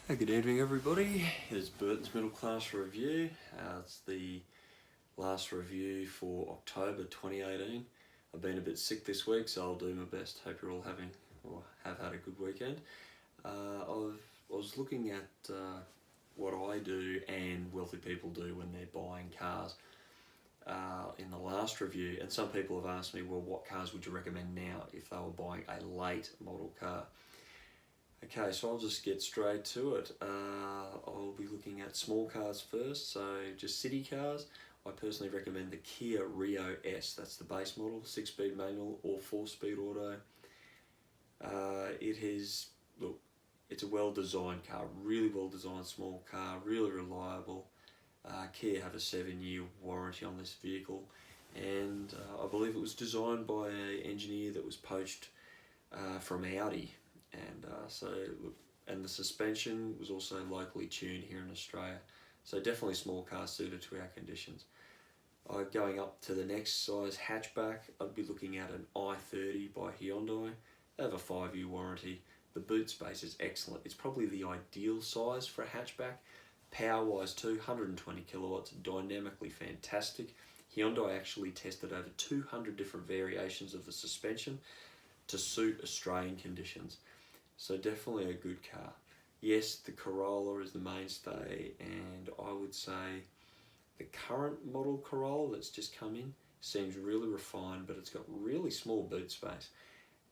Hey, good evening everybody. Here's Burton's Middle Class Review. It's the last review for October 2018. I've been a bit sick this week, so I'll do my best. Hope you're all having or have had a good weekend. I was looking at what I do and wealthy people do when they're buying cars in the last review, and some people have asked me, well, what cars would you recommend now if they were buying a late model car? Okay, so I'll just get straight to it. I'll be looking at small cars first, so just city cars. I personally recommend the Kia Rio S. That's the base model, 6-speed manual or 4-speed auto. It's a well-designed car, really well-designed small car, really reliable. Kia have a 7-year warranty on this vehicle, and I believe it was designed by an engineer that was poached from Audi. And the suspension was also locally tuned here in Australia, so definitely small car suited to our conditions. Going up to the next size hatchback, I'd be looking at an i30 by Hyundai. They have a 5-year warranty. The boot space is excellent. It's probably the ideal size for a hatchback. Power wise too, 120 kilowatts, dynamically fantastic. Hyundai actually tested over 200 different variations of the suspension to suit Australian conditions. So definitely a good car. Yes, the Corolla is the mainstay, and I would say the current model Corolla that's just come in seems really refined, but it's got really small boot space.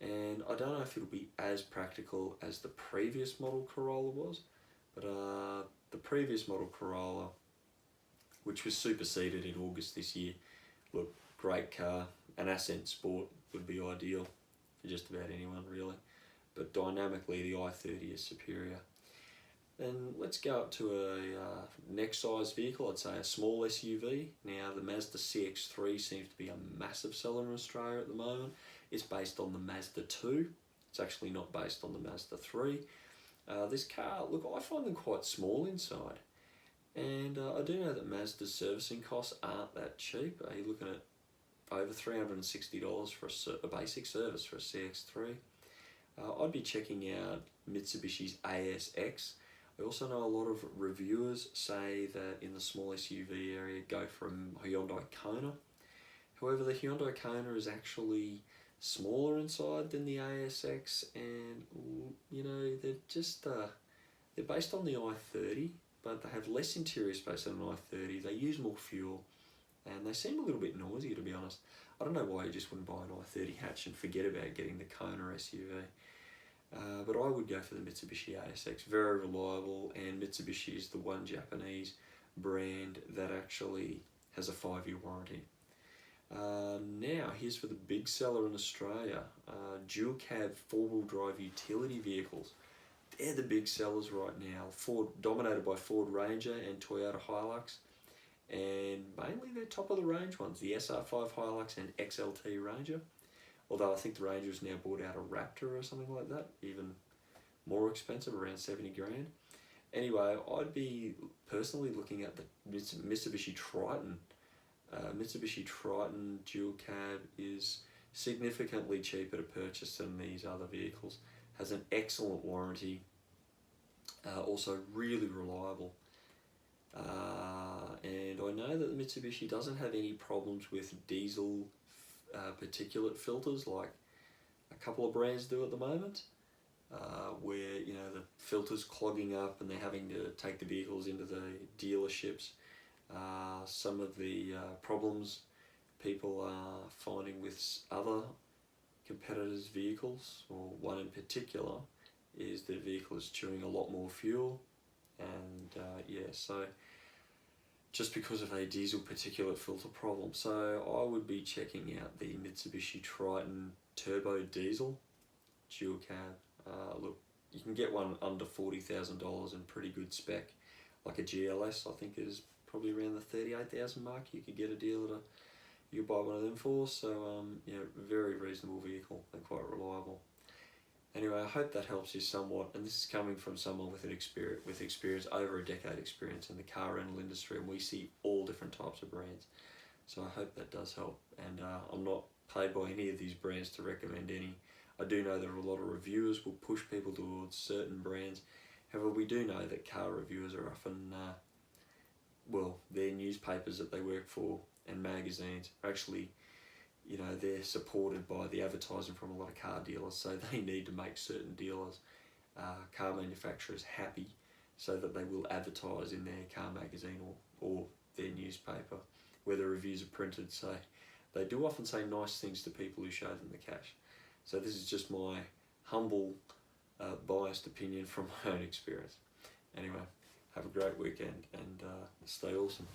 And I don't know if it'll be as practical as the previous model Corolla was, but the previous model Corolla, which was superseded in August this year, look, great car. An Ascent Sport would be ideal for just about anyone really, but dynamically the i30 is superior. Then let's go up to a next size vehicle. I'd say a small SUV. Now the Mazda CX-3 seems to be a massive seller in Australia at the moment. It's based on the Mazda 2. It's actually not based on the Mazda 3. This car, look, I find them quite small inside, and I do know that Mazda's servicing costs aren't that cheap. You're looking at over $360 for a basic service for a CX-3. I'd be checking out Mitsubishi's ASX. I also know a lot of reviewers say that in the small SUV area go for a Hyundai Kona. However, the Hyundai Kona is actually smaller inside than the ASX, and you know, they're based on the i30, but they have less interior space than an i30. They use more fuel, and they seem a little bit noisy, to be honest. I don't know why you just wouldn't buy an i30 hatch and forget about getting the Kona SUV. But I would go for the Mitsubishi ASX, very reliable, and Mitsubishi is the one Japanese brand that actually has a 5-year warranty. Now, here's for the big seller in Australia, dual cab 4-wheel drive utility vehicles. They're the big sellers right now, dominated by Ford Ranger and Toyota Hilux, and mainly they're top of the range ones, the SR5 Hilux and XLT Ranger. Although I think the Ranger has now bought out a Raptor or something like that, even more expensive, around 70 grand. Anyway, I'd be personally looking at the Mitsubishi Triton. Mitsubishi Triton dual cab is significantly cheaper to purchase than these other vehicles. Has an excellent warranty, also really reliable. And I know that the Mitsubishi doesn't have any problems with diesel particulate filters like a couple of brands do at the moment, where you know the filters clogging up and they're having to take the vehicles into the dealerships. Some of the problems people are finding with other competitors' vehicles, or one in particular, is the vehicle is chewing a lot more fuel, and so just because of a diesel particulate filter problem. So I would be checking out the Mitsubishi Triton Turbo Diesel dual cab. Look, you can get one under $40,000 in pretty good spec, like a GLS. I think is probably around the 38,000 mark. You could get a deal you buy one of them for. So very reasonable vehicle and quite reliable. Anyway, I hope that helps you somewhat, and this is coming from someone with experience, over a decade experience in the car rental industry, and we see all different types of brands. So I hope that does help, and I'm not paid by any of these brands to recommend any. I do know that a lot of reviewers will push people towards certain brands. However, we do know that car reviewers are often, their newspapers that they work for and magazines are actually, they're supported by the advertising from a lot of car dealers, so they need to make certain dealers, car manufacturers happy so that they will advertise in their car magazine or their newspaper where the reviews are printed. So they do often say nice things to people who show them the cash. So this is just my humble, biased opinion from my own experience. Anyway, have a great weekend and stay awesome.